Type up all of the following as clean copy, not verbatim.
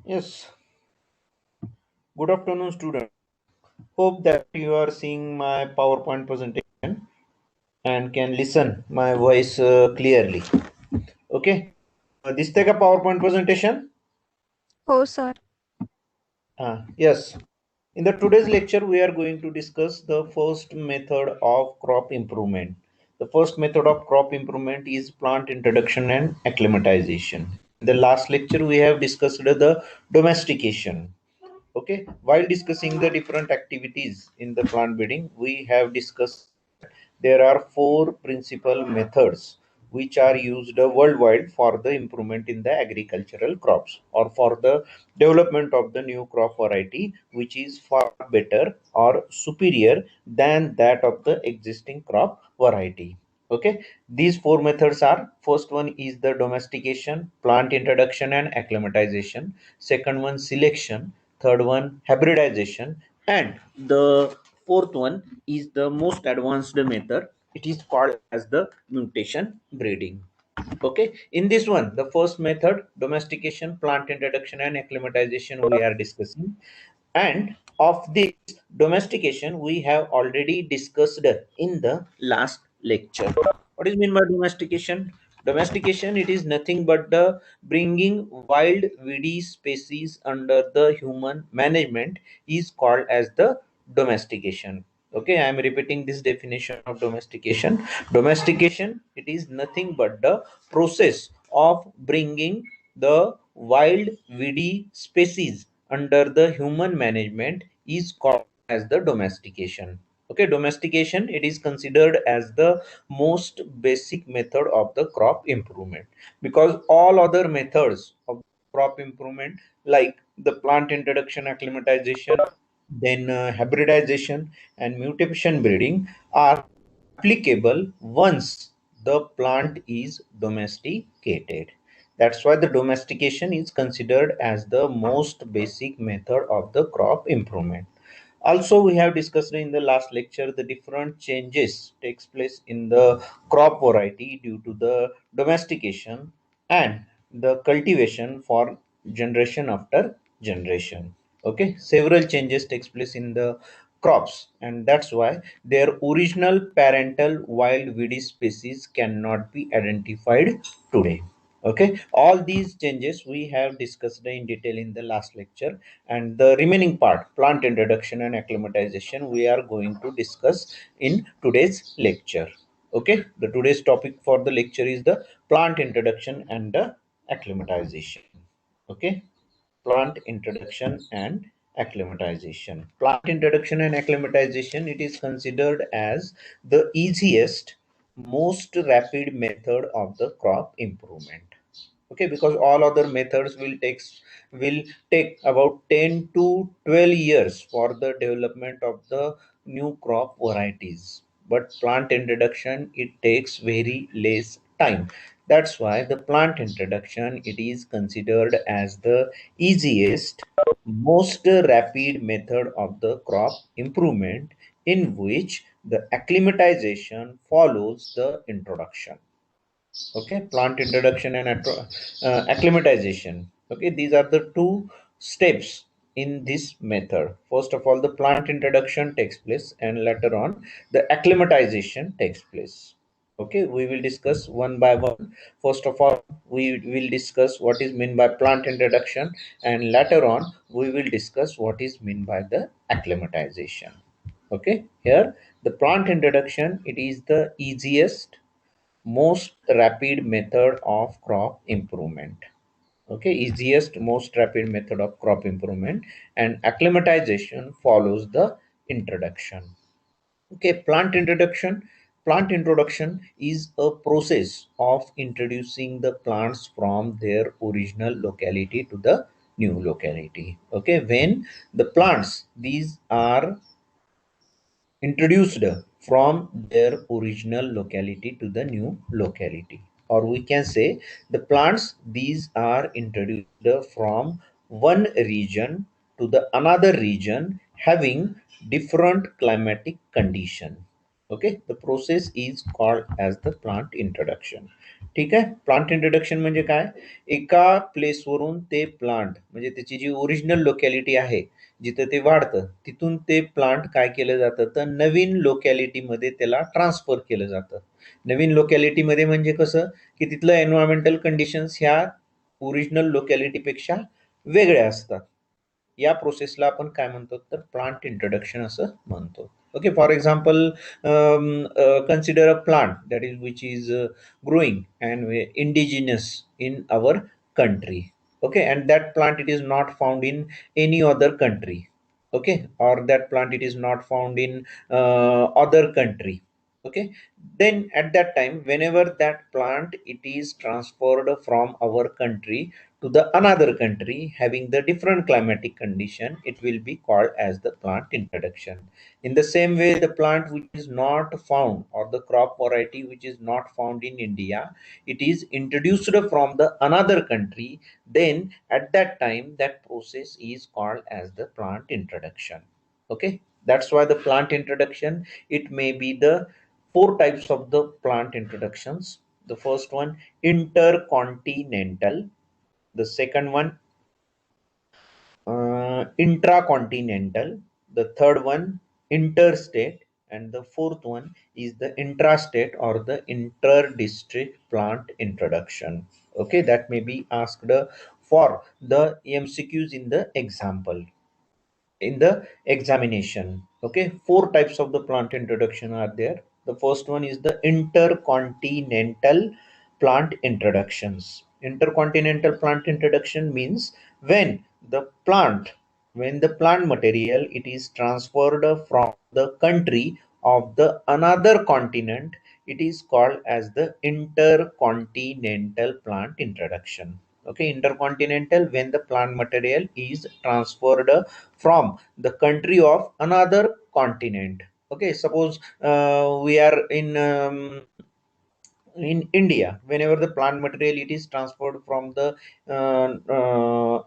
Yes, good afternoon, student. Hope that you are seeing my PowerPoint presentation and can listen my voice clearly. Okay, this is a PowerPoint presentation. Oh, sir. Yes. In the today's lecture, we are going to discuss the first method of crop improvement. The first method of crop improvement is plant introduction and acclimatization. In the last lecture, we have discussed the domestication. Okay, while discussing the different activities in the plant breeding, we have discussed there are four principal methods which are used worldwide for the improvement in the agricultural crops or for the development of the new crop variety which is far better or superior than that of the existing crop variety. Okay, these four methods are: first one is the domestication, plant introduction and acclimatization; second one selection; third one hybridization; and the fourth one is the most advanced method. It is called as the mutation breeding. Okay, in this one, the first method, domestication, plant introduction and acclimatization, we are discussing. And of this domestication, we have already discussed in the last lecture. What is mean by domestication? Domestication, it is nothing but the bringing wild weedy species under the human management is called as the domestication. Okay, I am repeating this definition of domestication. Domestication, it is nothing but the process of bringing the wild weedy species under the human management is called as the domestication. Okay, domestication, it is considered as the most basic method of the crop improvement, because all other methods of crop improvement like the plant introduction, acclimatization, then hybridization and mutation breeding are applicable once the plant is domesticated. That's why the domestication is considered as the most basic method of the crop improvement. Also, we have discussed in the last lecture the different changes takes place in the crop variety due to the domestication and the cultivation for generation after generation. Okay, several changes takes place in the crops, and that's why their original parental wild weedy species cannot be identified today. Okay, all these changes we have discussed in detail in the last lecture, and the remaining part, plant introduction and acclimatization, we are going to discuss in today's lecture. Okay, the today's topic for the lecture is the plant introduction and the acclimatization. Okay, plant introduction and acclimatization. Plant introduction and acclimatization, it is considered as the easiest, most rapid method of the crop improvement. Okay, because all other methods will take about 10 to 12 years for the development of the new crop varieties, but plant introduction, it takes very less time. That's why the plant introduction, it is considered as the easiest, most rapid method of the crop improvement, in which the acclimatization follows the introduction. Okay, plant introduction and acclimatization. Okay, these are the two steps in this method. First of all, the plant introduction takes place, and later on the acclimatization takes place. Okay, we will discuss one by one. First of all, we will discuss what is meant by plant introduction, and later on we will discuss what is meant by the acclimatization. Okay, here the plant introduction, it is the easiest, most rapid method of crop improvement. Okay, easiest, most rapid method of crop improvement, and acclimatization follows the introduction. Okay, plant introduction is a process of introducing the plants from their original locality to the new locality. Okay, when the plants, these are introduced from their original locality to the new locality, or we can say the plants, these are introduced from one region to the another region having different climatic condition. Okay, the process is called as the plant introduction. ठीक आहे. Plant introduction म्हणजे काय? एका प्लेसवरून ते plant म्हणजे त्याची जी original locality आहे, जिथं ते वाढतं, तिथून ते प्लांट काय केलं जातं, तर नवीन लोकॅलिटीमध्ये त्याला ट्रान्सफर केलं जातं. नवीन लोकॅलिटीमध्ये म्हणजे कसं, की तिथलं एन्व्हायर्मेंटल कंडिशन्स ह्या ओरिजिनल लोकॅलिटीपेक्षा वेगळ्या असतात. या प्रोसेसला आपण काय म्हणतो, तर प्लांट इंट्रोडक्शन असं म्हणतो. Okay, for example, consider a plant that is which is growing and indigenous in our country. Okay, and that plant it is not found in any other country. Okay, or that plant it is not found in other country. Okay, then at that time, whenever that plant it is transferred from our country to the another country having the different climatic condition, it will be called as the plant introduction. In the same way, the plant which is not found or the crop variety which is not found in India, it is introduced from the another country, then at that time that process is called as the plant introduction. Okay, that's why the plant introduction, it may be the four types of the plant introductions. The first one, intercontinental. The second one, intracontinental. The third one, interstate. And the fourth one is the intrastate or the inter-district plant introduction. Okay, that may be asked for the MCQs in the example, in the examination. Okay, four types of the plant introduction are there. The first one is the intercontinental plant introductions. Intercontinental plant introduction means when the plant, when the plant material it is transferred from the country of the another continent, it is called as the intercontinental plant introduction. Okay, intercontinental, when the plant material is transferred from the country of another continent. Okay, suppose we are in India. Whenever the plant material it is transferred from the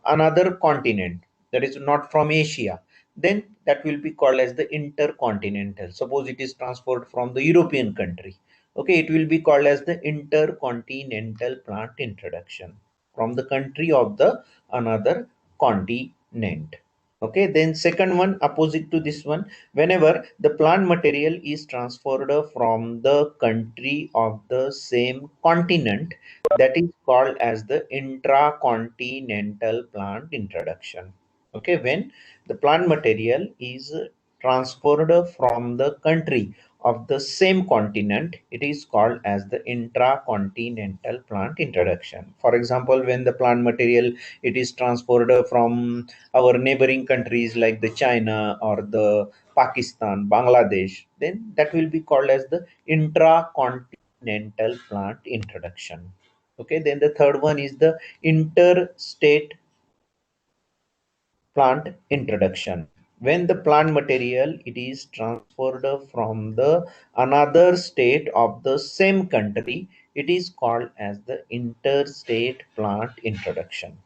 another continent, that is not from Asia, then that will be called as the intercontinental. Suppose it is transferred from the European country, okay, it will be called as the intercontinental plant introduction from the country of the another continent. Okay, then second one, opposite to this one, whenever the plant material is transferred from the country of the same continent, that is called as the intracontinental plant introduction. Okay, when the plant material is transferred from the country of the same continent, it is called as the intracontinental plant introduction. For example, when the plant material it is transferred from our neighboring countries like the China or the Pakistan, Bangladesh, then that will be called as the intracontinental plant introduction. Okay, then the third one is the interstate plant introduction. When the plant material it is transferred from the another state of the same country, it is called as the interstate plant introduction.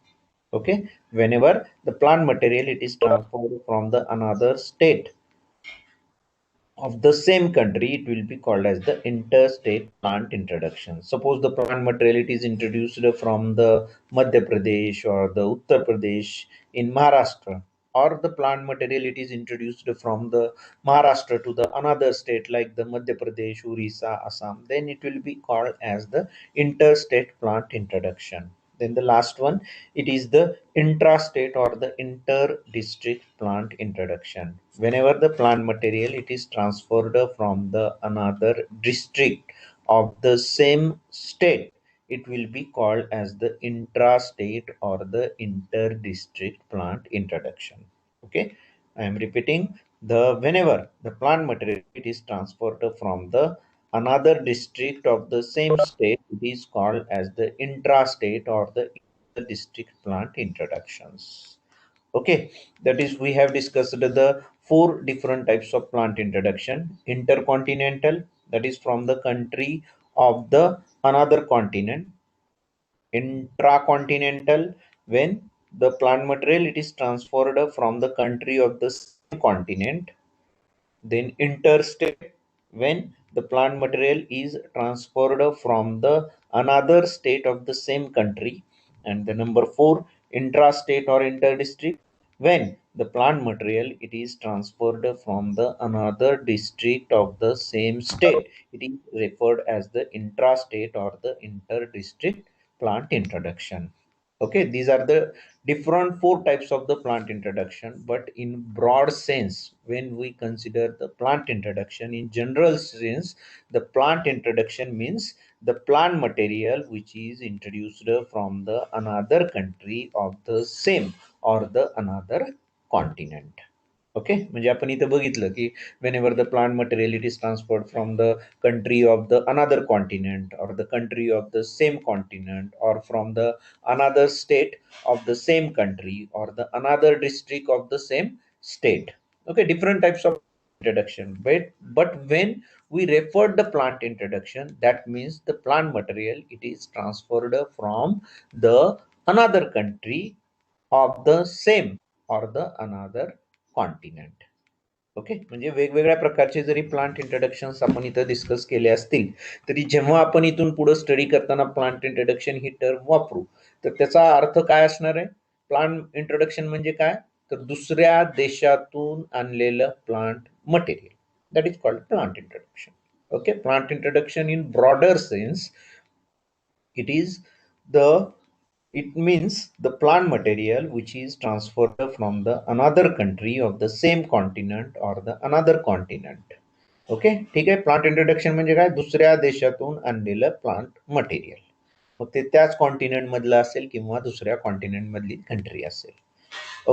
Okay, whenever the plant material it is transferred from the another state of the same country, it will be called as the interstate plant introduction. Suppose the plant material it is introduced from the Madhya Pradesh or the Uttar Pradesh in Maharashtra, or the plant material it is introduced from the Maharashtra to the another state like the Madhya Pradesh, Orissa, Assam, then it will be called as the interstate plant introduction. Then the last one, it is the intrastate or the inter-district plant introduction. Whenever the plant material it is transferred from the another district of the same state, it will be called as the intrastate or the inter-district plant introduction. Okay, I am repeating, the whenever the plant material it is transferred from the another district of the same state, it is called as the intrastate or the district plant introductions. Okay, that is we have discussed the four different types of plant introduction. Intercontinental, that is from the country of the another continent. Intracontinental, when the plant material it is transferred from the country of the same continent. Then interstate, when the plant material is transferred from the another state of the same country. And the number 4, intrastate or interdistrict, when the plant material it is transferred from the another district of the same state, it is referred as the intrastate or the interdistrict plant introduction. Okay, these are the different four types of the plant introduction, but in broad sense, when we consider the plant introduction in general sense, the plant introduction means the plant material which is introduced from the another country of the same or the another continent. Okay, म्हणजे आपण इथं बघितलं की whenever the plant material it is transferred from the country of the another continent or the country of the same continent or from the another state of the same country or the another district of the same state. Okay, different types of introduction, but when we refer the plant introduction, that means the plant material it is transferred from the another country of the same or the another continent. Okay, म्हणजे वेगवेगळ्या प्रकारचे जरी plant इंट्रोडक्शन्स आपण इथं discuss केले असतील, तरी जेव्हा आपण इथून पुढे स्टडी करताना प्लांट इंट्रोडक्शन ही टर्म वापरू, तर त्याचा अर्थ काय असणार आहे? प्लांट इंट्रोडक्शन म्हणजे काय? तर दुसऱ्या देशातून आणलेलं plant material, that is called plant introduction. Okay, plant introduction in broader sense, it is the it means the plant material which is transferred from the another country of the same continent or the another continent. Okay, ठीक आहे. Plant introduction म्हणजे काय? दुसऱ्या देशातून आणलेलं plant material, मग ते त्याच continent मधलं असेल किंवा दुसऱ्या कॉन्टिनेंट मधली कंट्री असेल.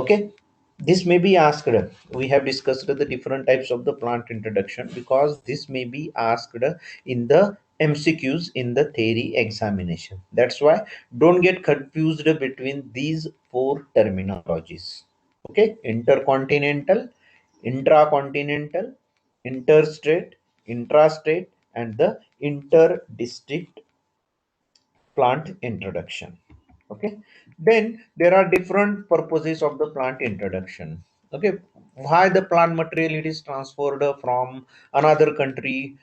Okay, this may be asked. We have discussed the different types of the plant introduction because this may be asked in the MCQs in the theory examination. That's why don't get confused between these four terminologies. Okay, intercontinental, intracontinental, interstate, intrastate, and the interdistrict plant introduction. Okay, then there are different purposes of the plant introduction. Okay, why the plant material it is transferred from another country,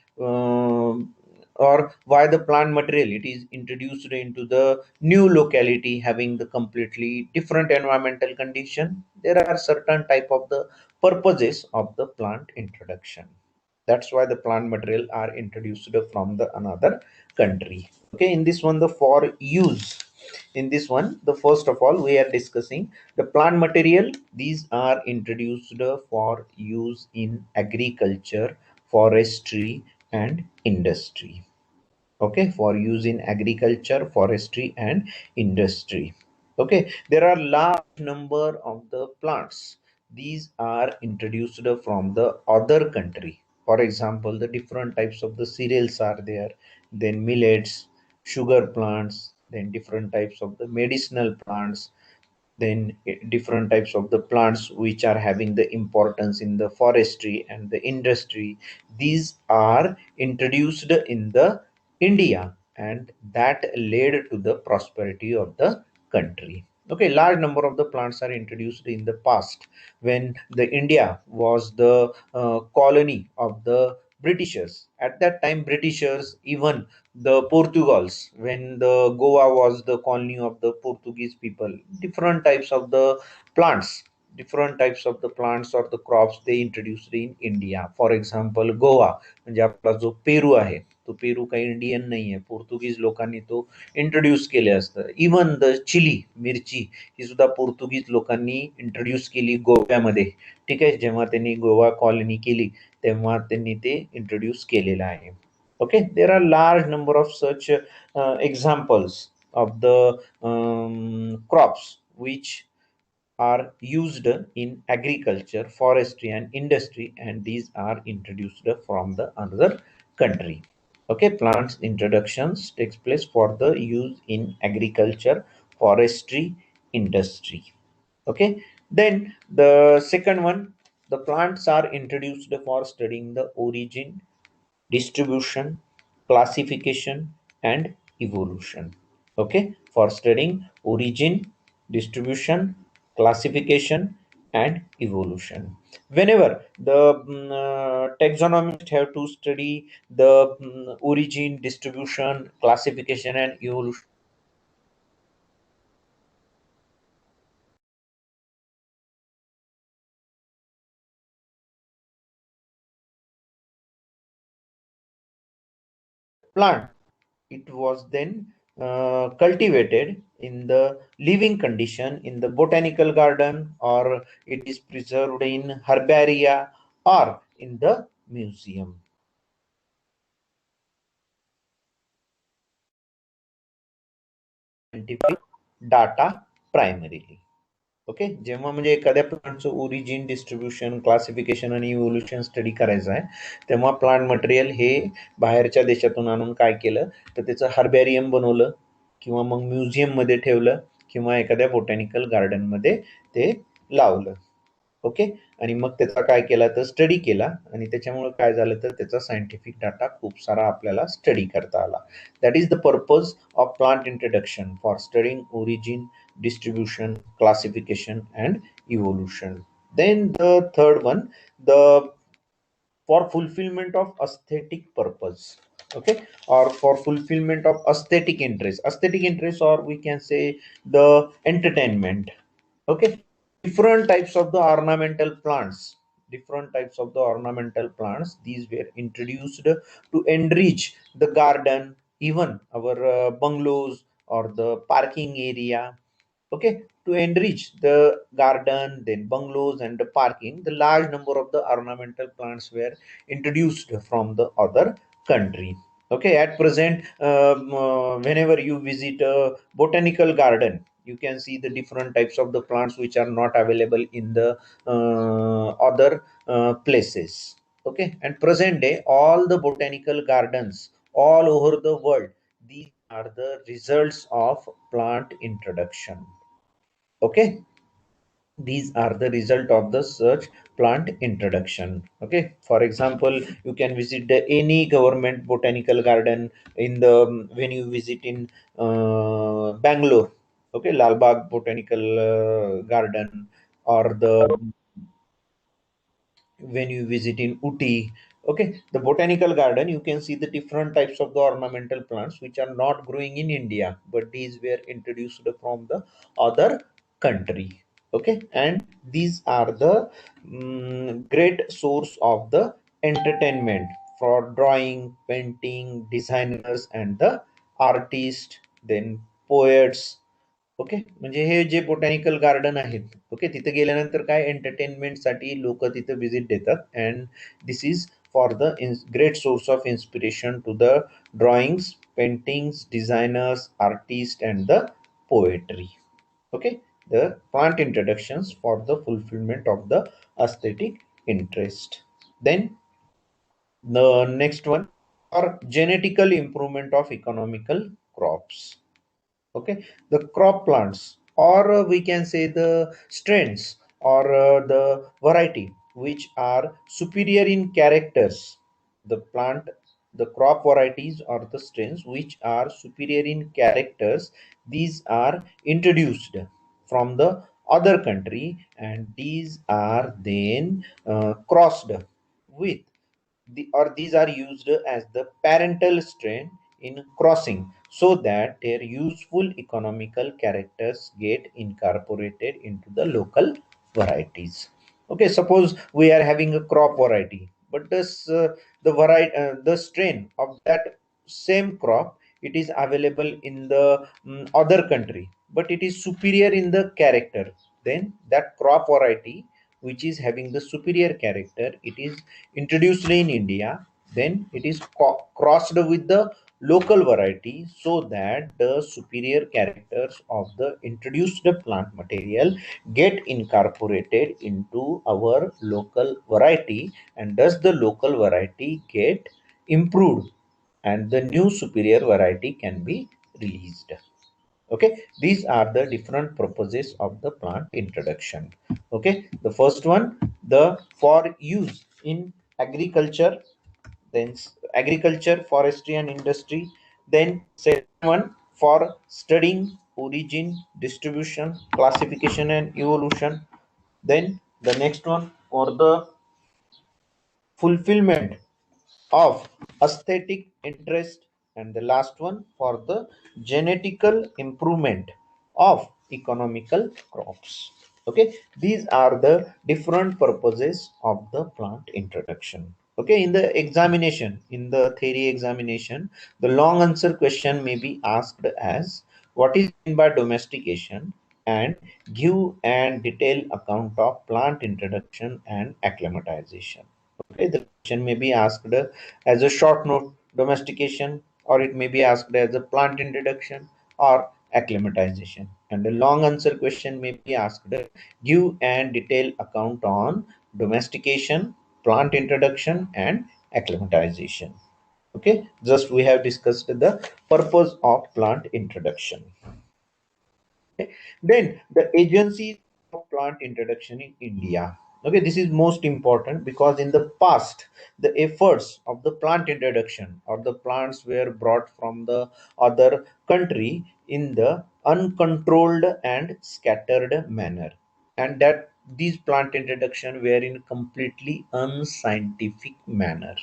or why the plant material it is introduced into the new locality having the completely different environmental condition. There are certain type of the purposes of the plant introduction. That's why the plant material are introduced from the another country. Okay, in this one the for use, in this one the first of all we are discussing the plant material. These are introduced for use in agriculture, forestry, and industry. Okay, for use in agriculture, forestry, and industry. Okay, there are large number of the plants, these are introduced from the other country. For example, the different types of the cereals are there, then millets, sugar plants, then different types of the medicinal plants, then different types of the plants which are having the importance in the forestry and the industry. These are introduced in the India, and that led to the prosperity of the country. Okay, large number of the plants are introduced in the past when the India was the colony of the Britishers. At that time, Britishers, even the Portugals, when the Goa was the colony of the Portuguese people, different types of the plants, different types of the plants or the crops they introduced in India. For example, Goa म्हणजे आपला जो Peru आहे, तो Peru काही Indian नाही आहे, पोर्तुगीज लोकांनी तो इंट्रोड्यूस केले असतं. इवन द चिली, मिरची, ही सुद्धा पोर्तुगीज लोकांनी इंट्रोड्यूस केली गोव्यामध्ये. ठीक आहे, जेव्हा त्यांनी गोवा कॉलनी केली तेव्हा त्यांनी ते इंट्रोड्यूस केलेलं आहे. Okay, there are large number of such examples of the crops which are used in agriculture, forestry, and industry, and these are introduced from the another country. Okay, plants introductions takes place for the use in agriculture, forestry, industry. Okay, then the second one, the plants are introduced for studying the origin, distribution, classification, and evolution. Okay, for studying origin, distribution, classification, and evolution. Whenever the taxonomists have to study the origin, distribution, classification, and evolution plant, it was then cultivated in the living condition in the botanical garden, or it is preserved in herbaria or in the museum. Scientific data primarily. Okay, जेव्हा म्हणजे एखाद्या प्लांटचं origin, distribution, classification आणि evolution study करायचं आहे, तेव्हा plant material हे बाहेरच्या देशातून आणून काय केलं, तर त्याचं हर्बॅरियम बनवलं, किंवा मग म्युझियम मध्ये ठेवलं, किंवा एखाद्या बोटॅनिकल गार्डन मध्ये ते लावलं. ओके. आणि मग त्याचा काय केला तर स्टडी केला, आणि त्याच्यामुळे काय झालं तर त्याचा सायंटिफिक डाटा खूप सारा आपल्याला स्टडी करता आला. That is the purpose of plant introduction for studying origin, distribution, classification, and evolution. Then the third one, the for fulfillment of aesthetic purpose. Okay, or for fulfillment of aesthetic interest, or we can say the entertainment. Okay, different types of the ornamental plants. Different types of the ornamental plants. These were introduced to enrich the garden, even our bungalows or the parking area. Okay, to enrich the garden, then bungalows and the parking, the large number of the ornamental plants were introduced from the other country. Okay, at present, whenever you visit a botanical garden, you can see the different types of the plants which are not available in the other places. Okay, and present day, all the botanical gardens all over the world, these are the results of plant introduction. Okay, these are the result of the search plant introduction. Okay, for example, you can visit the any government botanical garden in the when you visit in Bangalore. Okay, Lalbagh botanical garden, or the when you visit in Uti. Okay, the botanical garden, you can see the different types of the ornamental plants which are not growing in India, but these were introduced from the other country. Okay, and these are the great source of the entertainment for drawing, painting, designers, and the artists, then poets. Okay, म्हणजे हे जे botanical garden आहेत, okay, तिथे गेल्यानंतर काय एंटरटेनमेंटसाठी लोक तिथे व्हिजिट देतात, and this is for the great source of inspiration to the drawings, paintings, designers, artist and the poetry. Okay, the plant introductions for the fulfilment of the aesthetic interest. Then the next one are genetical improvement of economical crops. Okay, the crop plants, or we can say the strains, or the variety which are superior in characters. The plant, the crop varieties or the strains which are superior in characters, these are introduced from the other country, and these are then crossed with or these are used as the parental strain in crossing, so that their useful economical characters get incorporated into the local varieties. Okay, suppose we are having a crop variety, but this the variety the strain of that same crop, it is available in the other country, but it is superior in the character. Then that crop variety which is having the superior character, it is introduced in India, then it is crossed with the local variety, so that the superior characters of the introduced plant material get incorporated into our local variety, and thus the local variety get improved, and the new superior variety can be released. Okay, these are the different purposes of the plant introduction. Okay, the first one, the for use in agriculture, then agriculture, forestry, and industry. Then second one, for studying origin, distribution, classification, and evolution. Then the next one for the fulfillment of aesthetic interest, and the last one for the genetical improvement of economical crops. Okay, these are the different purposes of the plant introduction. Okay, in the examination, in the theory examination, the long answer question may be asked as what is meant by domestication, and give and detailed account of plant introduction and acclimatization. Okay, the question may be asked as a short note, domestication, or it may be asked as a plant introduction or acclimatization. And the long answer question may be asked, give and detailed account on domestication, plant introduction, and acclimatization. Okay, just we have discussed the purpose of plant introduction. Okay. Then the agencies of plant introduction in India. Okay, this is most important because in the past, the efforts of the plant introduction or the plants were brought from the other country in the uncontrolled and scattered manner, and that these plant introduction were in completely unscientific manner.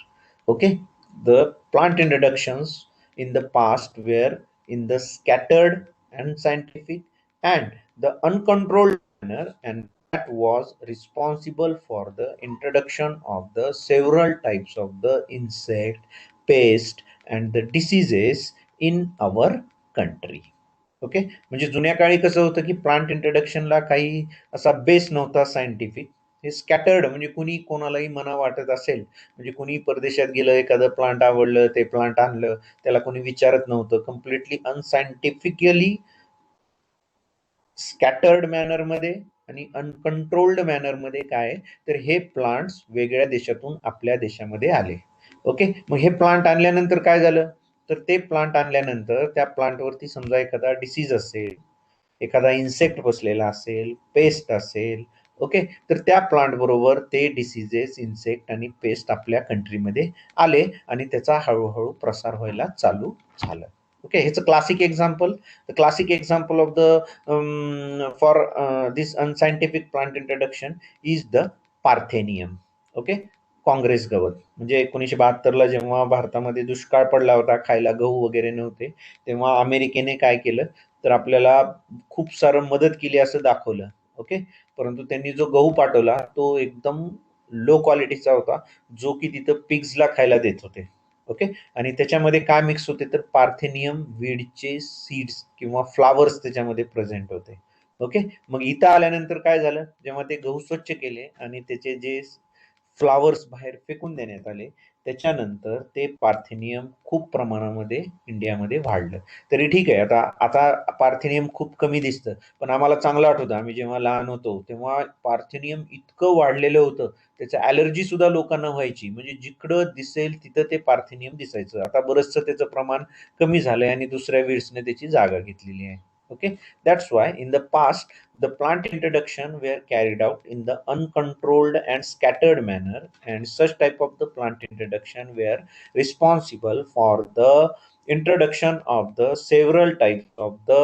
Okay, the plant introductions in the past were in the scattered and scientific and the uncontrolled manner, and that was responsible for the introduction of the several types of the insect, pest, and the diseases in our country. Okay, म्हणजे जुन्या काळी कसं होतं की plant इंट्रोडक्शनला काही असा base नव्हता scientific. हे scattered, म्हणजे कुणी कोणालाही मना वाटत असेल, म्हणजे कुणी परदेशात गेलं, एखादं प्लांट आवडलं, ते प्लांट आणलं, त्याला कोणी विचारत नव्हतं. कम्प्लिटली अनसायंटिफिकली स्कॅटर्ड मॅनरमध्ये आणि अनकंट्रोल्ड मॅनरमध्ये काय आहे, तर हे प्लांट्स वेगळ्या देशातून आपल्या देशामध्ये आले. ओके, मग हे प्लांट आणल्यानंतर काय झालं, तर ते प्लांट आणल्यानंतर त्या प्लांटवरती समजा एखादा डिसीज असेल, एखादा इन्सेक्ट बसलेला असेल, पेस्ट असेल, ओके, तर त्या प्लांट बरोबर ते डिसीजेस, इन्सेक्ट आणि पेस्ट आपल्या कंट्रीमध्ये आले आणि त्याचा हळूहळू प्रसार व्हायला चालू झालं. ओके, ह्याचं classic example, the classic example of the for this unscientific plant introduction is the parthenium. Okay, Congress गवत, म्हणजे 1972ला जेव्हा भारतामध्ये दुष्काळ पडला होता, खायला गहू वगैरे नव्हते, तेव्हा अमेरिकेने काय केलं, तर आपल्याला खूप सारं मदत केली असं दाखवलं. ओके, परंतु त्यांनी जो गहू पाठवला तो एकदम लो क्वालिटीचा होता, जो की तिथं पिग्सला खायला देत होते. ओके, आणि त्याच्यामध्ये काय मिक्स होते, तर पार्थेनियम वीडचे सीड्स किंवा फ्लावर्स त्याच्यामध्ये प्रेझेंट होते. ओके, मग इथं आल्यानंतर काय झालं, जेव्हा ते गहू स्वच्छ केले आणि त्याचे जे फ्लावर्स बाहेर फेकून देण्यात आले, त्याच्यानंतर ते पार्थेनियम खूप प्रमाणामध्ये इंडियामध्ये वाढलं. तरी ठीक आहे, आता आता पार्थेनियम खूप कमी दिसतं, पण आम्हाला चांगलं आठवतं आम्ही जेव्हा लहान होतो तेव्हा पार्थेनियम इतकं वाढलेलं होतं, त्याचं ॲलर्जी सुद्धा लोकांना व्हायची. म्हणजे जिकडं दिसेल तिथं ते पार्थेनियम दिसायचं. आता बरंचसं त्याचं प्रमाण कमी झालंय आणि दुसऱ्या वीड्सने त्याची जागा घेतलेली आहे. Okay, that's why in the past the plant introduction were carried out in the uncontrolled and scattered manner, and such type of the plant introduction were responsible for the introduction of the several types of the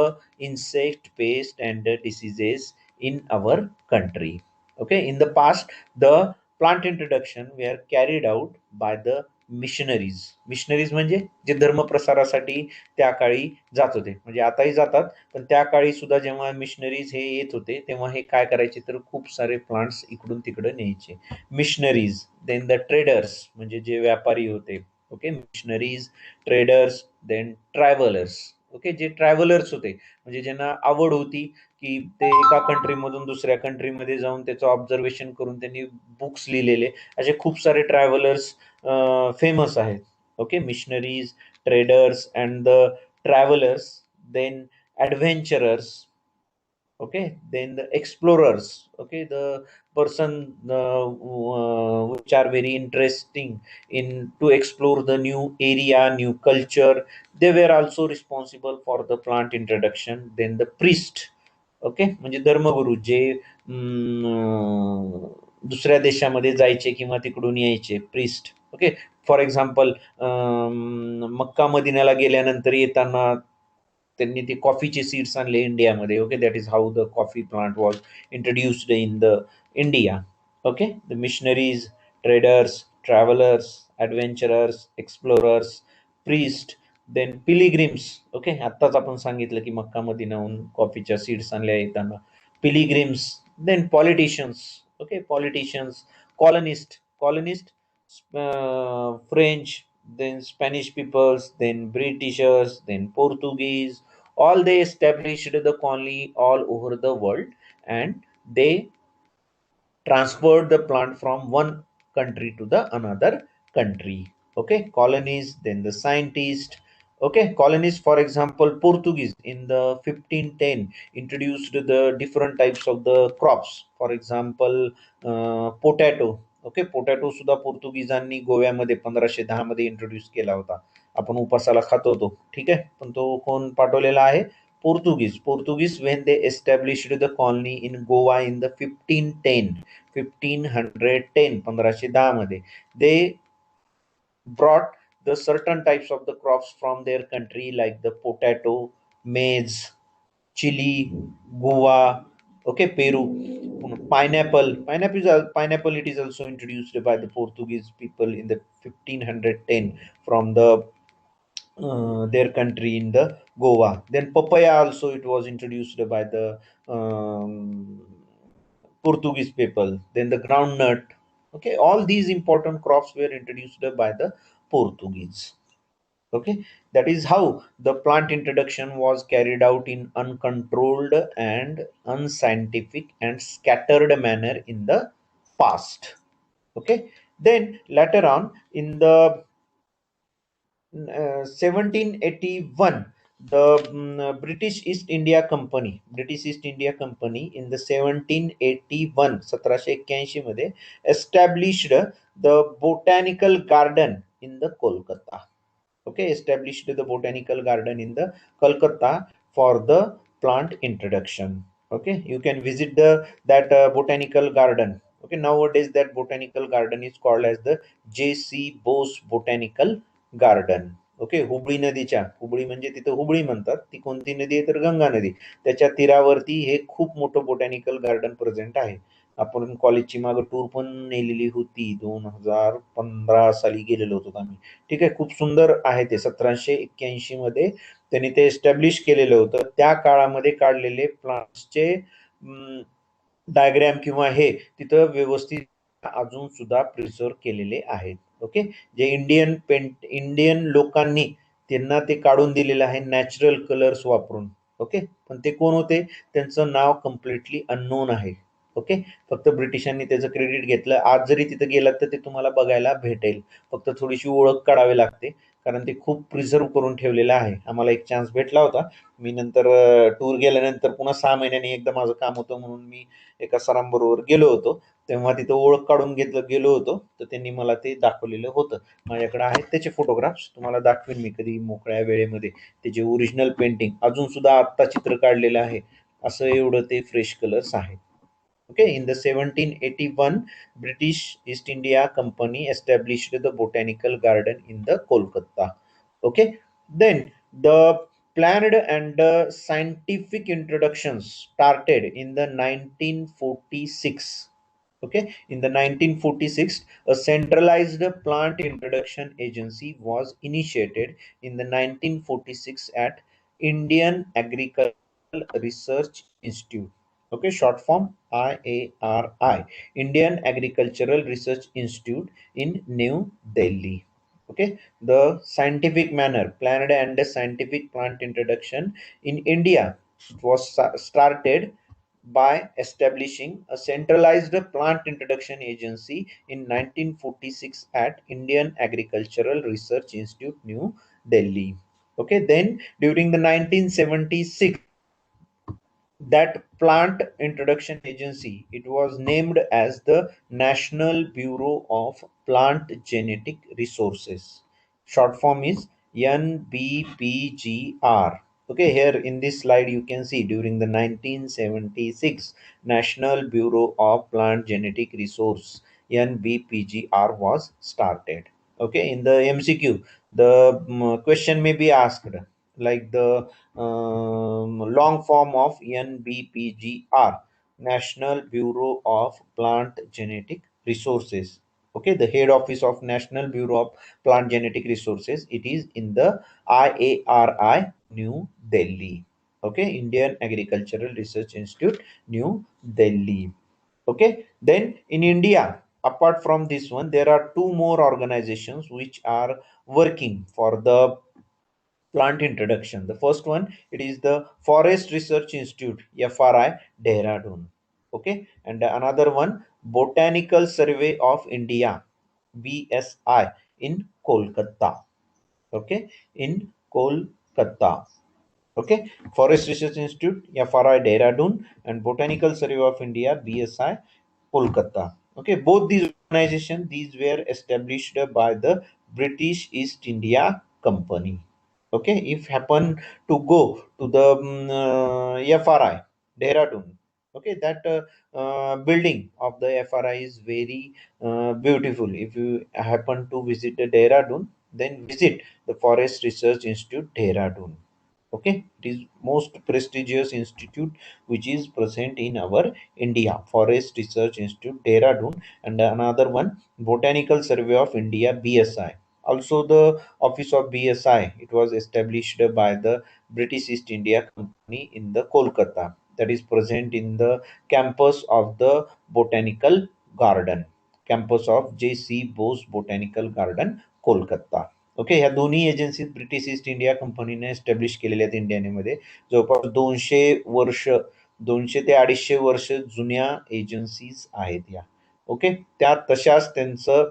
insect, pest, and the diseases in our country. Okay, in the past the plant introduction were carried out by the missionaries म्हणजे जे धर्मप्रसारासाठी त्या काळी जात होते, म्हणजे आताही जातात, पण त्या काळी सुद्धा जेव्हा मिशनरीज हे येत होते तेव्हा हे काय करायचे, तर खूप सारे प्लांट्स इकडून तिकडे न्यायचे. मिशनरीज, देन द ट्रेडर्स, म्हणजे जे व्यापारी होते. Okay, missionaries, traders, then travellers. Okay, जे ट्रॅव्हलर्स होते, म्हणजे ज्यांना आवड होती की ते एका कंट्रीमधून दुसऱ्या कंट्रीमध्ये जाऊन त्याचं ऑब्झर्वेशन करून त्यांनी बुक्स लिहिलेले, असे खूप सारे ट्रॅव्हलर्स फेमस आहेत. Okay, missionaries, traders, and the travelers, then adventurers. Okay, then the explorers. Okay, the person which are very interesting in to explore the new area, new culture, they were also responsible for the plant introduction. Then the priest. Okay, म्हणजे धर्मगुरू जे दुसऱ्या देशामध्ये जायचे किंवा तिकडून यायचे, priest. Okay, for example मक्का मदिन्याला गेल्यानंतर येताना त्यांनी ते कॉफीचे सीड्स आणले इंडियामध्ये. Okay, that is how the coffee plant was introduced in the India. Okay, the missionaries, traders, travelers, adventurers, explorers, priests, then pilgrims. Okay, आत्ताच आपण सांगितलं की मक्का मदिनाहून कॉफीच्या सीड्स आणल्या येताना. Pilgrims, then politicians. Okay, politicians, colonist, French, then Spanish peoples, then Britishers, then Portuguese. All they established the colony all over the world, and they transferred the plant from one country to the another country. Okay, colonies, then the scientist. Okay, colonies, for example, Portuguese in the 1510 introduced the different types of the crops. For example, potato. Okay, potato सुद्धा पोर्तुगीजांनी गोव्यामध्ये 1510 मध्ये introduce केला होता. आपण उपासाला खातो तो, ठीक आहे, पण तो कोण पाठवलेला आहे? Portuguese, when they established the colony in Goa in the 1510, 1510 मध्ये, they brought the certain types of the crops from their country like the potato, maize, chili, guava, okay, Peru, pineapple. It is also introduced by the Portuguese people in the 1510 from their country in the Goa. Then papaya also it was introduced by the um, Portuguese people. Then the groundnut. Okay, all these important crops were introduced by the Portuguese. Okay, that is how the plant introduction was carried out in uncontrolled and unscientific and scattered manner in the past. Okay, then later on in the 1781, the British East India Company in the 1781, 1781 मध्ये established the botanical garden in the Kolkata. Okay, established the botanical garden in the Kolkata for the plant introduction. Okay, you can visit the that botanical garden. Okay, nowadays that botanical garden is called as the JC Bose Botanical Garden. Okay, Hooghly नदीच्या, हुबळी म्हणजे तिथं हुबळी म्हणतात, ती कोणती नदी आहे तर गंगा नदी, त्याच्या तीरावरती हे खूप मोठं बोटॅनिकल गार्डन प्रेझेंट आहे. आपण कॉलेजची मागे टूर पण नेलेली होती, 2015 साली गेलेलो होतो आम्ही. ठीक आहे, खूप सुंदर आहे ते. 1781 मध्ये त्यांनी ते एस्टॅब्लिश केलेलं होतं. त्या काळामध्ये काढलेले प्लांट्सचे डायग्रॅम किंवा हे तिथं व्यवस्थित अजून सुद्धा प्रिझर्व केलेले आहेत. ओके, जे इंडियन लोकांनी त्यांना ते काढून दिलेलं आहे नॅचरल कलर्स वापरून. ओके, पण ते कोण होते? त्यांचं नाव कम्प्लिटली अननोन आहे. ओके, फक्त ब्रिटिशांनी त्याचं क्रेडिट घेतलं. आज जरी तिथं गेलात तर ते तुम्हाला बघायला भेटेल. फक्त थोडीशी ओळख काढावी लागते, कारण ते खूप प्रिझर्व करून ठेवलेलं आहे. आम्हाला एक चान्स भेटला होता. मी नंतर टूर गेल्यानंतर पुन्हा 6 महिन्यांनी एकदा माझं काम होतं म्हणून मी एका सरांबरोबर गेलो होतो. तेव्हा तिथं ओळख काढून गेलो होतो, तर त्यांनी मला ते दाखवलेलं होतं. माझ्याकडे आहेत त्याचे फोटोग्राफ्स, तुम्हाला दाखवेन मी कधी मोकळ्या वेळेमध्ये. त्याचे ओरिजिनल पेंटिंग अजून सुद्धा आत्ता चित्र काढलेलं आहे, असं एवढं ते फ्रेश कलर्स आहेत. Okay, in the 1781, British East India Company established the botanical garden in the Kolkata. Okay, then the planned and scientific introductions started in the 1946. Okay, in the 1946, a centralized plant introduction agency was initiated in the 1946 at Indian Agricultural Research Institute. Okay, short form IARI, Indian Agricultural Research Institute in New Delhi. Okay, the scientific manner, planned and scientific plant introduction in India, it was started by establishing a centralized plant introduction agency in 1946 at Indian Agricultural Research Institute, New Delhi. Okay, then during the 1976, that plant introduction agency, it was named as the National Bureau of Plant Genetic Resources. Short form is NBPGR. Okay, here in this slide you can see during the 1976 National Bureau of Plant Genetic Resource, NBPGR, was started. Okay, in the MCQ the question may be asked like the long form of NBPGR. National Bureau of Plant Genetic Resources. Okay, the head office of National Bureau of Plant Genetic Resources, it is in the IARI, New Delhi. Okay, Indian Agricultural Research Institute, New Delhi. Okay, then in India, apart from this one, there are two more organizations which are working for the plant introduction. The first one, it is the Forest Research Institute, FRI, Dehradun. Okay, and another one, Botanical Survey of India, BSI, in Kolkata. Okay, in Kolkata. Okay, Forest Research Institute, FRI, Dehradun, and Botanical Survey of India, BSI, Kolkata. Okay, both these organizations, these were established by the British East India Company. Okay, if happen to go to the FRI, Dehradun, okay, that building of the FRI is very beautiful. If you happen to visit the Dehradun, then visit the Forest Research Institute, Dehradun. Okay, it is most prestigious institute which is present in our India, Forest Research Institute, Dehradun. And another one, Botanical Survey of India, BSI. Also the office of BSI, it was established by the British East India Company in the Kolkata, that is present in the campus of the Botanical Garden, campus of JC Bose Botanical Garden, Kolkata. Okay, ह्या दोन्ही agency British east India कंपनीने establish केलेल्या आहेत इंडियामध्ये. जवळपास 200 वर्ष, 200 ते 250 वर्ष जुन्या एजन्सीज आहेत या. ओके, त्या तशाच त्यांचं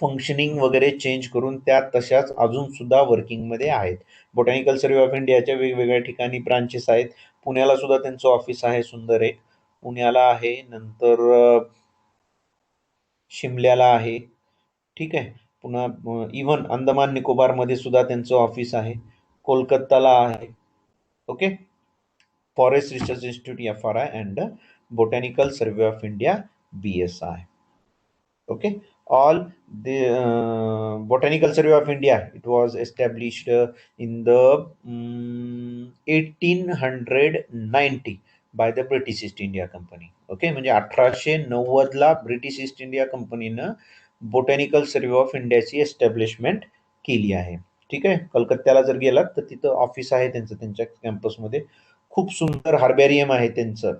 फंक्शनिंग वगैरे चेंज करून त्या तशाच अजून सुद्धा वर्किंग मध्ये आहेत. बोटॅनिकल सर्व्हे ऑफ इंडियाच्या वेगवेगळ्या ठिकाणी ब्रांचेस आहेत. पुण्याला सुद्धा त्यांचं ऑफिस आहे, सुंदर एक पुण्याला आहे. नंतर शिमल्याला आहे. ठीक आहे. पुन्हा इव्हन अंदमान निकोबार मध्ये सुद्धा त्यांचं ऑफिस आहे. कोलकाताला आहे. Okay, forest research institute, FRI, and Botanical Survey of India, BSI. Okay, all the Botanical Survey of India, it was established in the 1890 by the British East India Company. Okay, म्हणजे 1890 ला British east India कंपनीनं botanical survey of इंडियाची establishment केली आहे. ठीक आहे, कलकत्त्याला जर गेलात तर तिथं ऑफिस आहे त्यांचं, त्यांच्या कॅम्पसमध्ये खूप सुंदर हर्बॅरियम आहे त्यांचं,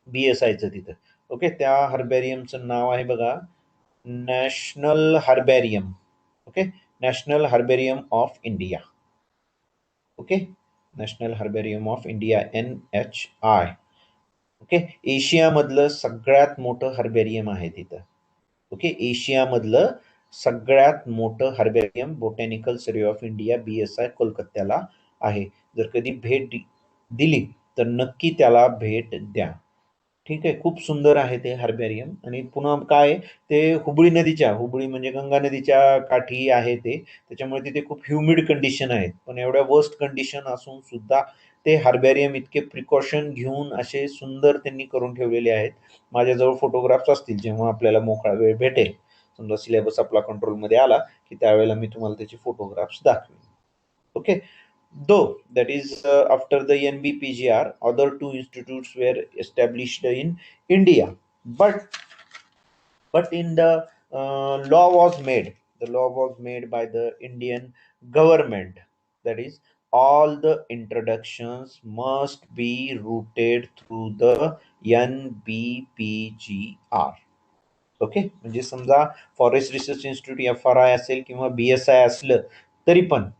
BSIचं तिथं. ओके, त्या हर्बॅरियमचं नाव आहे बघा, national herbarium. Okay, national herbarium of India. Okay, national herbarium of India, NHI. Okay, एशियामधलं सगळ्यात मोठं हर्बॅरियम आहे तिथं. ओके, एशियामधलं सगळ्यात मोठं herbarium botanical survey of India, BSI, कोलकात्याला आहे. जर कधी भेट दिली तर नक्की त्याला भेट द्या. ठीक आहे, खूप सुंदर आहे ते हर्बॅरियम. आणि पुन्हा काय आहे, ते हुबळी म्हणजे गंगा नदीच्या काठी आहे ते, त्याच्यामुळे तिथे खूप ह्युमिड कंडिशन आहेत. पण एवढ्या वर्स्ट कंडिशन असून सुद्धा ते हर्बॅरियम इतके प्रिकॉशन घेऊन असे सुंदर त्यांनी करून ठेवलेले आहेत. माझ्याजवळ फोटोग्राफ्स असतील, जेव्हा आपल्याला मोकळा वेळ भेटेल, समजा सिलेबस आपला कंट्रोलमध्ये आला की त्यावेळेला मी तुम्हाला त्याचे फोटोग्राफ्स दाखवेन. Okay, though that is after the NBPGR, other two institutes were established in India, but in the law was made. The law was made by the Indian government. That is, all the introductions must be routed through the NBPGR. Okay, म्हणजे समजा forest research institute, FRI असेल किंवा BSI असलं तरी पण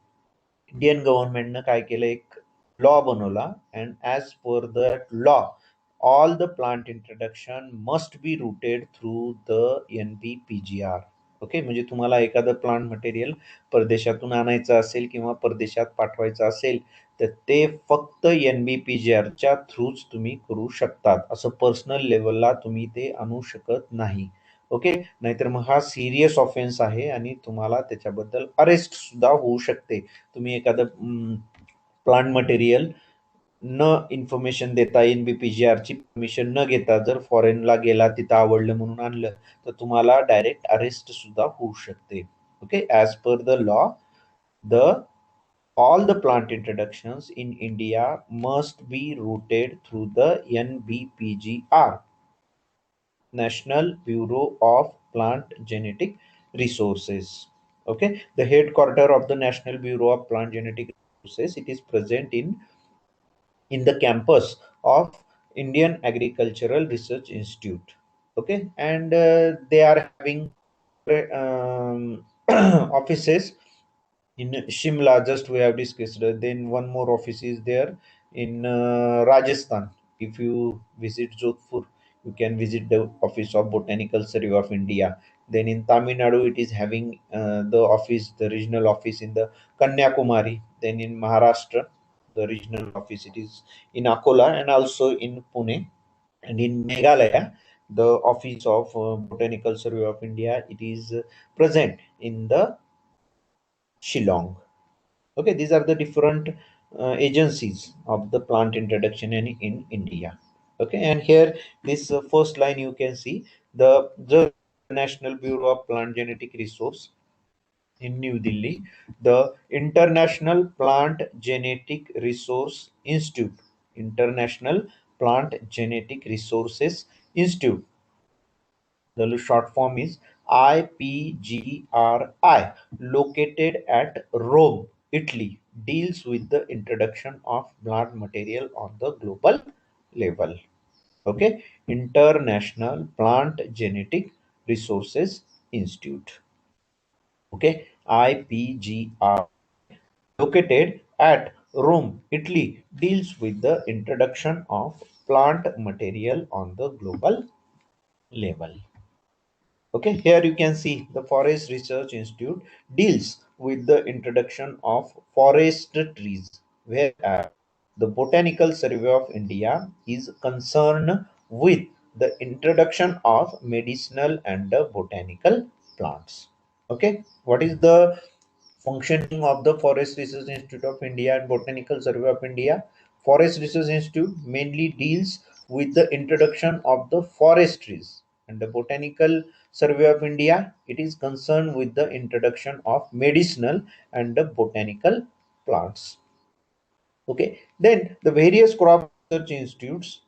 Indian गव्हर्नमेंटनं काय केलं, एक लॉ बनवला. And as per that law, all the plant introduction must be rooted through the NBPGR. Okay, म्हणजे तुम्हाला एखादं प्लांट मटेरियल परदेशातून आणायचं असेल किंवा परदेशात पाठवायचं असेल तर ते फक्त NBPGRच्या थ्रूच तुम्ही करू शकतात. असं पर्सनल लेवलला तुम्ही ते आणू शकत नाही. ओके, नाहीतर मग हा सिरियस ऑफेन्स आहे आणि तुम्हाला त्याच्याबद्दल अरेस्ट सुद्धा होऊ शकते. तुम्ही एखादं प्लांट मटेरियल न इन्फॉर्मेशन देता, NBPGRची परमिशन न घेता जर फॉरेनला गेला, तिथं आवडलं म्हणून आणलं तर तुम्हाला डायरेक्ट अरेस्ट सुद्धा होऊ शकते. Okay, as per the law, the All the plant introductions in India must be routed through the NBPGR, National Bureau of Plant Genetic Resources. Okay, the headquarter of the National Bureau of Plant Genetic Resources, it is present in the campus of Indian Agricultural Research Institute. Okay, and they are having offices in Shimla, just we have discussed. Then one more office is there in Rajasthan. If you visit Jodhpur, you can visit the office of Botanical Survey of India. Then in Tamil Nadu, it is having the office, the regional office in the Kanyakumari. Then in Maharashtra, the regional office it is in Akola and also in Pune. And in Meghalaya, the office of Botanical Survey of India, it is present in the Shillong. Okay, these are the different agencies of the plant introduction in India. Okay, and here this first line you can see the National Bureau of Plant Genetic Resource in New Delhi, the International Plant Genetic Resource Institute, International Plant Genetic Resources Institute. The short form is IPGRI, located at Rome, Italy, deals with the introduction of plant material on the global level. Okay, International Plant Genetic Resources Institute. Okay, IPGR, located at Rome, Italy, deals with the introduction of plant material on the global level. Okay, here you can see the Forest Research Institute deals with the introduction of forest trees, whereas the Botanical Survey of India is concerned with the introduction of medicinal and botanical plants. Okay, what is the functioning of the Forest Research Institute of India and Botanical Survey of India? Forest Research Institute mainly deals with the introduction of the forest trees, and the Botanical Survey of India, it is concerned with the introduction of medicinal and the botanical plants. Okay, then the various crop research institutes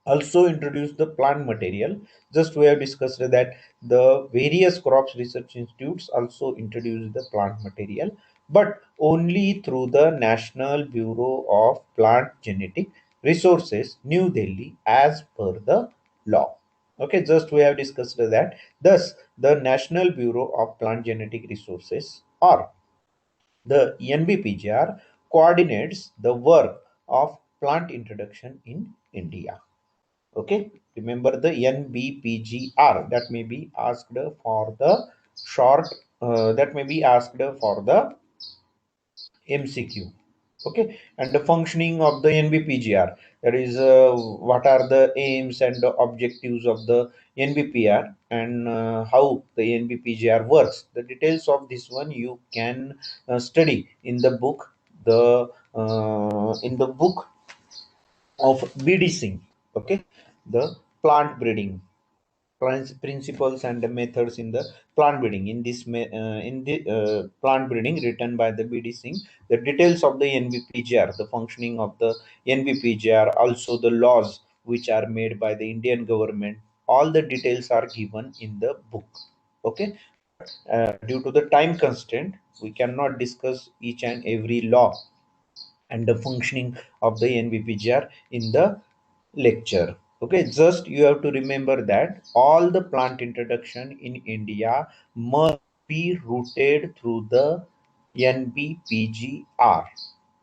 also introduce the plant material. Just we have discussed that the various crops research institutes also introduce the plant material, but only through the National Bureau of Plant Genetic Resources, New Delhi, as per the law. Okay, just we have discussed that. Thus, the National Bureau of Plant Genetic Resources, or the NBPGR, coordinates the work of plant introduction in India. Okay, remember the NBPGR, that may be asked for the short, that may be asked for the MCQ. Okay, and the functioning of the NBPGR, that is what are the aims and the objectives of the NBPR, and how the NBPGR works. The details of this one you can study in the book, the in the book of BD Singh. Okay, the plant breeding principles and the methods in the plant breeding. In the plant breeding written by the BD Singh, the details of the NBPGR, the functioning of the NBPGR, also the laws which are made by the Indian government, all the details are given in the book. Okay, due to the time constraint, we cannot discuss each and every law and the functioning of the NBPGR in the lecture. Okay, just you have to remember that all the plant introduction in India must be routed through the NBPGR.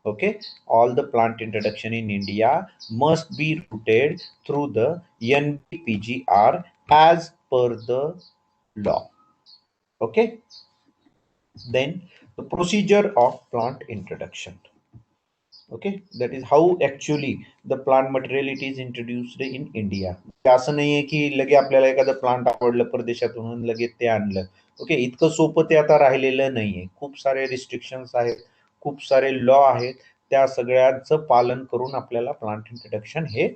Okay, all the plant introduction in India must be routed through the NBPGR as per the law. Okay, then the procedure of plant introduction. Okay, that is how actually the plant material it is introduced in India. असं नाहीये की लगे आपल्याला एखादं plant आवडलं परदेशातून आणि लगेच ते आणलं. ओके, इतकं सोपं ते आता राहिलेलं नाहीये. खूप सारे रिस्ट्रिक्शन्स आहेत, खूप सारे लॉ आहेत. त्या सगळ्यांचं पालन करून आपल्याला प्लांट इंट्रोडक्शन हे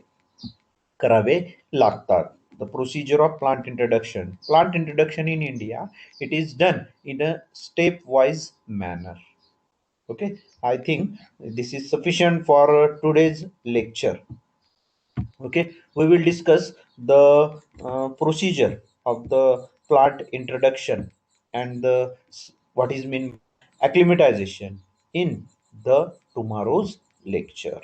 करावे लागतात. The procedure of plant introduction. Plant introduction in India, it is done in a stepwise manner. Okay, I think this is sufficient for today's lecture. Okay, we will discuss the procedure of the plant introduction and the what is mean acclimatization in the tomorrow's lecture.